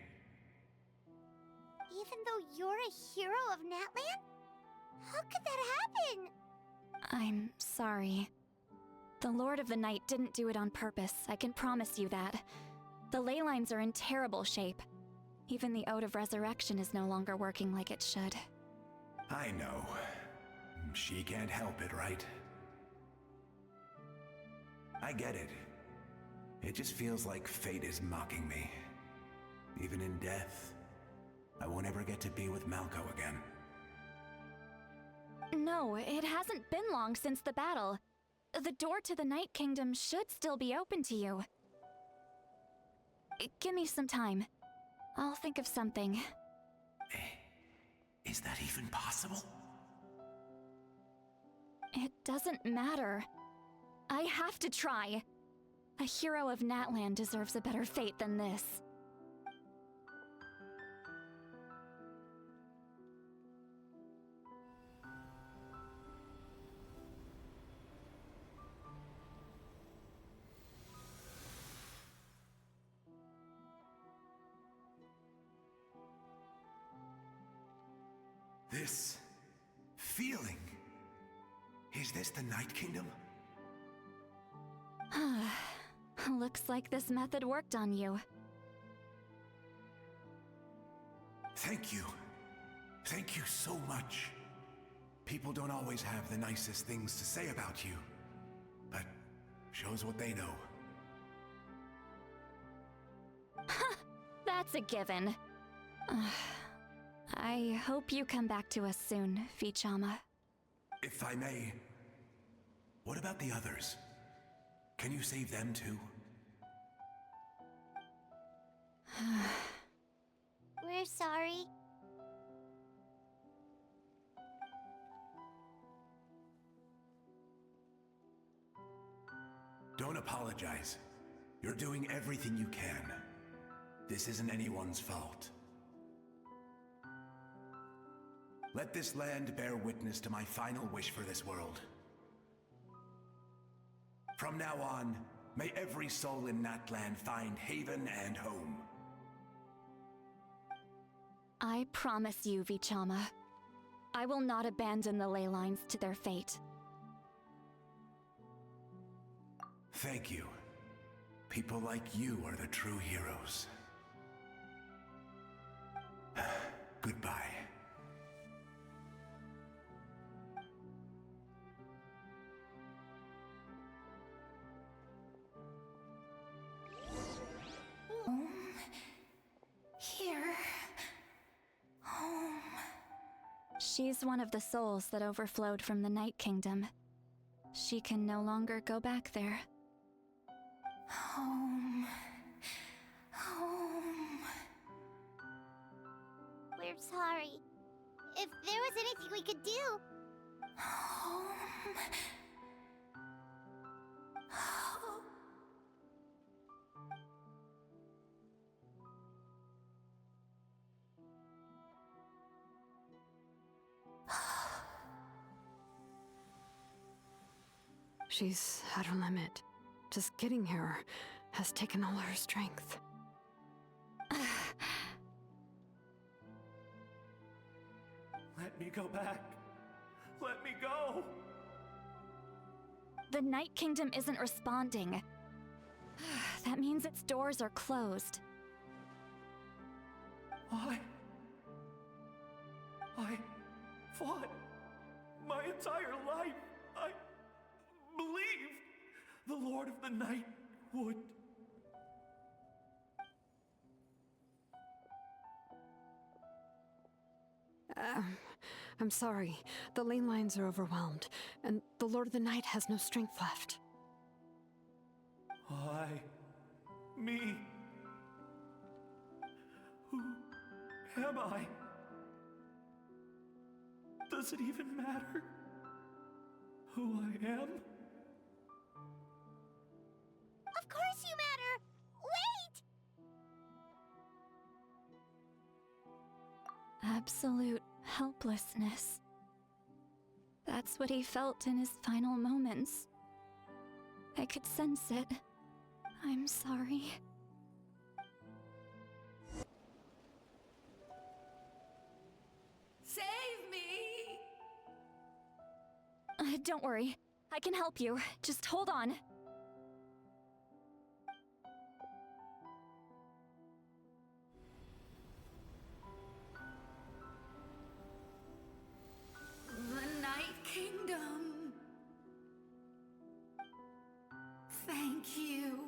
B: Even though you're a hero of Natlan? How could that happen?
E: I'm sorry. The Lord of the Night didn't do it on purpose, I can promise you that. The ley lines are in terrible shape. Even the Ode of Resurrection is no longer working like it should.
G: I know. She can't help it, right? I get it. It just feels like fate is mocking me. Even in death, I won't ever get to be with Malco again.
E: No, it hasn't been long since the battle. The door to the Night Kingdom should still be open to you. Give me some time. I'll think of something.
G: Is that even possible?
E: It doesn't matter. I have to try. A hero of Natlan deserves a better fate than this.
G: This feeling. Is this the Night Kingdom?
E: Looks like this method worked on you.
G: Thank you. Thank you so much. People don't always have the nicest things to say about you, but shows what they know.
E: That's a given. I hope you come back to us soon, Vichama.
G: If I may, what about the others? Can you save them too?
B: We're sorry.
G: Don't apologize. You're doing everything you can. This isn't anyone's fault. Let this land bear witness to my final wish for this world. From now on, may every soul in Natlan find haven and home.
E: I promise you, Vichama. I will not abandon the ley lines to their fate.
G: Thank you. People like you are the true heroes. Goodbye.
K: Here. Home.
E: She's one of the souls that overflowed from the Night Kingdom. She can no longer go back there.
K: Home. Home.
B: We're sorry. If there was anything we could do...
K: Home.
C: She's at her limit. Just getting here has taken all her strength.
L: Let me go back. Let me go.
E: The Night Kingdom isn't responding. That means its doors are closed.
L: I fought my entire life. I believed the Lord of the Night would.
C: I'm sorry. The ley lines are overwhelmed, and the Lord of the Night has no strength left.
L: Me. Who am I? Does it even matter who I am?
B: Of course you matter! Wait!
E: Absolute Helplessness. That's what he felt in his final moments. I could sense it. I'm sorry.
J: Save me!
E: Don't worry. I can help you. Just hold on.
J: The Night Kingdom. Thank you.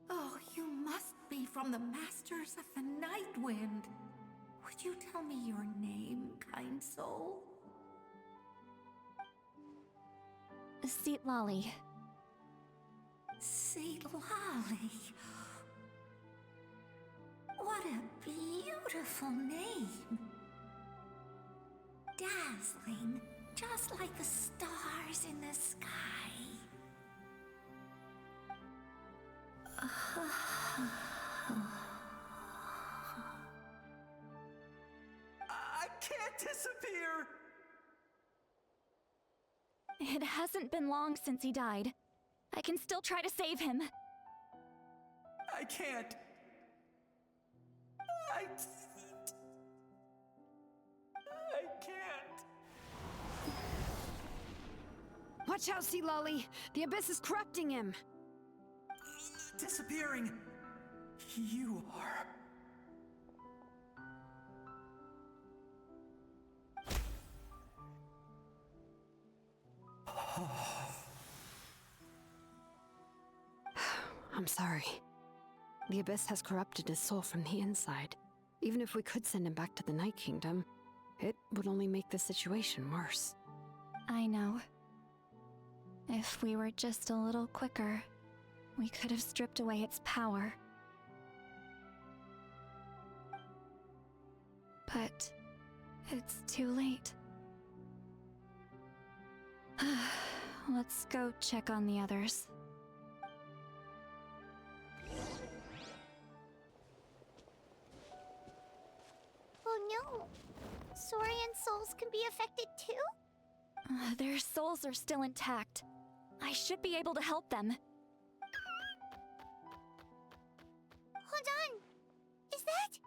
J: Oh, you must be from the Masters of the Night Wind. Would you tell me your name, kind soul?
E: Seat Lolly.
J: Saint Lolly. What a beautiful name. Dazzling, just like the stars in the sky.
L: I can't disappear!
E: It hasn't been long since he died. I can still try to save him.
L: I can't. I can't.
C: Watch out, Sea Lolly! The Abyss is corrupting him!
L: Disappearing. You are.
C: I'm sorry. The Abyss has corrupted his soul from the inside. Even if we could send him back to the Night Kingdom, it would only make the situation worse.
E: I know. If we were just a little quicker, we could have stripped away its power. But it's too late. Let's go check on the others.
B: Oh no! Saurian souls can be affected too?
E: Their souls are still intact. I should be able to help them.
B: Hold on! Is that...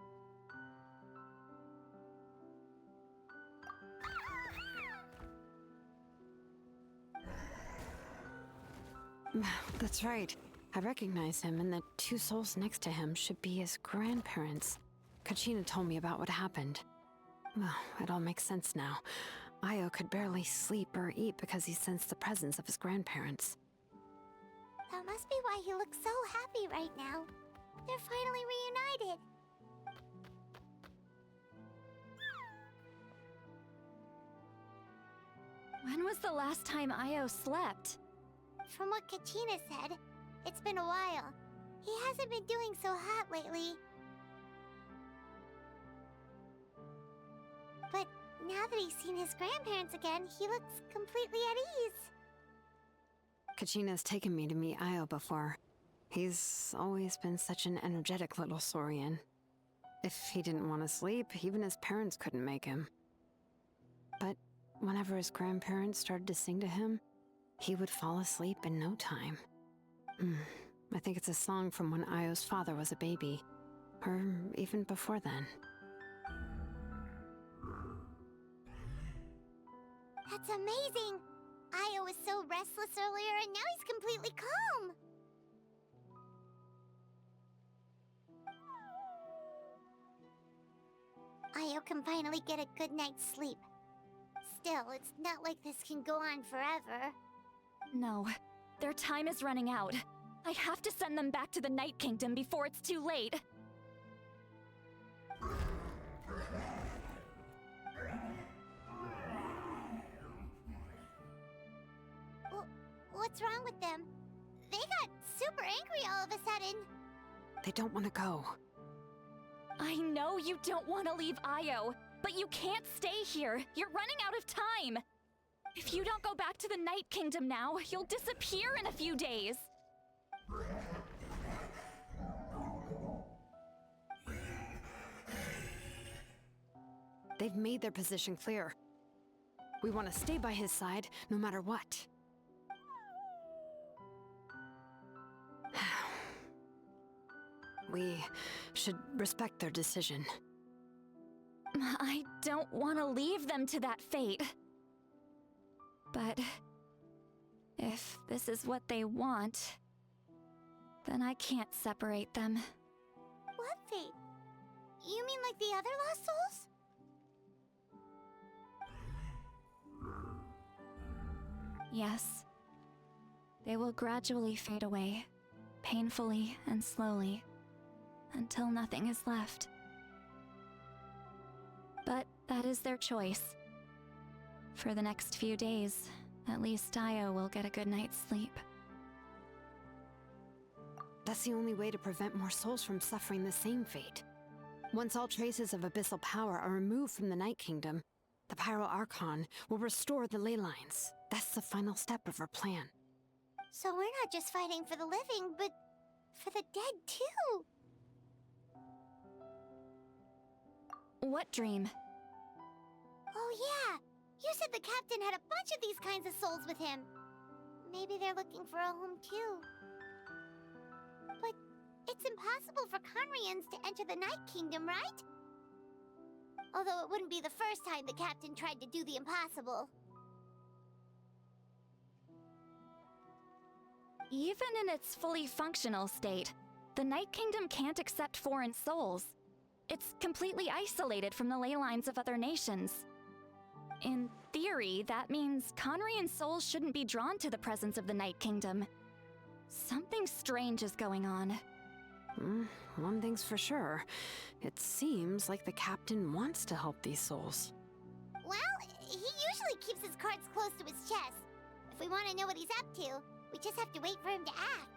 C: That's right. I recognize him, and the two souls next to him should be his grandparents. Kachina told me about what happened. Well, it all makes sense now. Io could barely sleep or eat because he sensed the presence of his grandparents.
B: That must be why he looks so happy right now. They're finally reunited.
E: When was the last time Io slept?
B: From what Kachina said, it's been a while. He hasn't been doing so hot lately. But now that he's seen his grandparents again, he looks completely at ease.
C: Kachina's taken me to meet Io before. He's always been such an energetic little Saurian. If he didn't want to sleep, even his parents couldn't make him. But whenever his grandparents started to sing to him, he would fall asleep in no time. I think it's a song from when Io's father was a baby, or even before then.
B: That's amazing! Io was so restless earlier and now he's completely calm! Io can finally get a good night's sleep. Still, it's not like this can go on forever.
E: No, their time is running out. I have to send them back to the Night Kingdom before it's too late.
B: What's wrong with them? They got super angry all of a sudden.
C: They don't want to go.
E: I know you don't want to leave Io, but you can't stay here. You're running out of time. If you don't go back to the Night Kingdom now, you'll disappear in a few days.
C: They've made their position clear. We want to stay by his side, no matter what. We should respect their decision.
E: I don't want to leave them to that fate. But if this is what they want, then I can't separate them.
B: What fate? You mean like the other lost souls?
E: Yes. They will gradually fade away, painfully and slowly, until nothing is left. But that is their choice. For the next few days, at least Io will get a good night's sleep.
C: That's the only way to prevent more souls from suffering the same fate. Once all traces of abyssal power are removed from the Night Kingdom, the Pyro Archon will restore the ley lines. That's the final step of our plan.
B: So we're not just fighting for the living, but for the dead too.
E: What dream?
B: Oh yeah, you said the captain had a bunch of these kinds of souls with him. Maybe they're looking for a home too. But it's impossible for Conrians to enter the Night Kingdom, right? Although it wouldn't be the first time the captain tried to do the impossible.
E: Even in its fully functional state, the Night Kingdom can't accept foreign souls. It's completely isolated from the ley lines of other nations. In theory, that means Conrian souls shouldn't be drawn to the presence of the Night Kingdom. Something strange is going on.
C: One thing's for sure. It seems like the captain wants to help these souls.
B: Well, he usually keeps his cards close to his chest. If we want to know what he's up to, we just have to wait for him to act.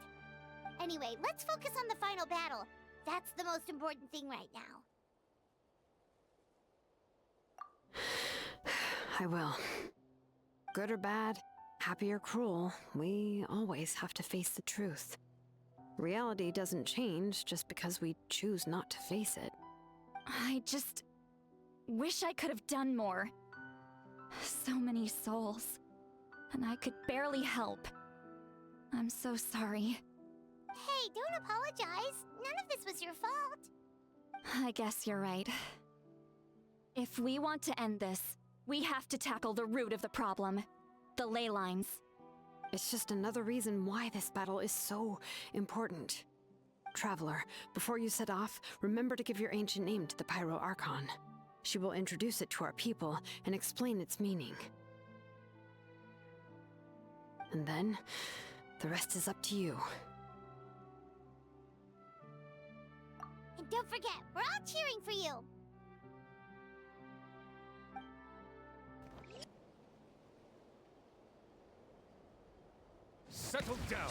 B: Anyway, let's focus on the final battle. That's the most important thing right now.
C: I will. Good or bad, happy or cruel, we always have to face the truth. Reality doesn't change just because we choose not to face it.
E: I just wish I could have done more. So many souls, and I could barely help. I'm so sorry.
B: Hey, don't apologize. None of this was your fault.
E: I guess you're right. If we want to end this, we have to tackle the root of the problem. The ley lines.
C: It's just another reason why this battle is so important. Traveler, before you set off, remember to give your ancient name to the Pyro Archon. She will introduce it to our people and explain its meaning. And then, the rest is up to you.
B: And don't forget, we're all cheering for you.
A: Settle down!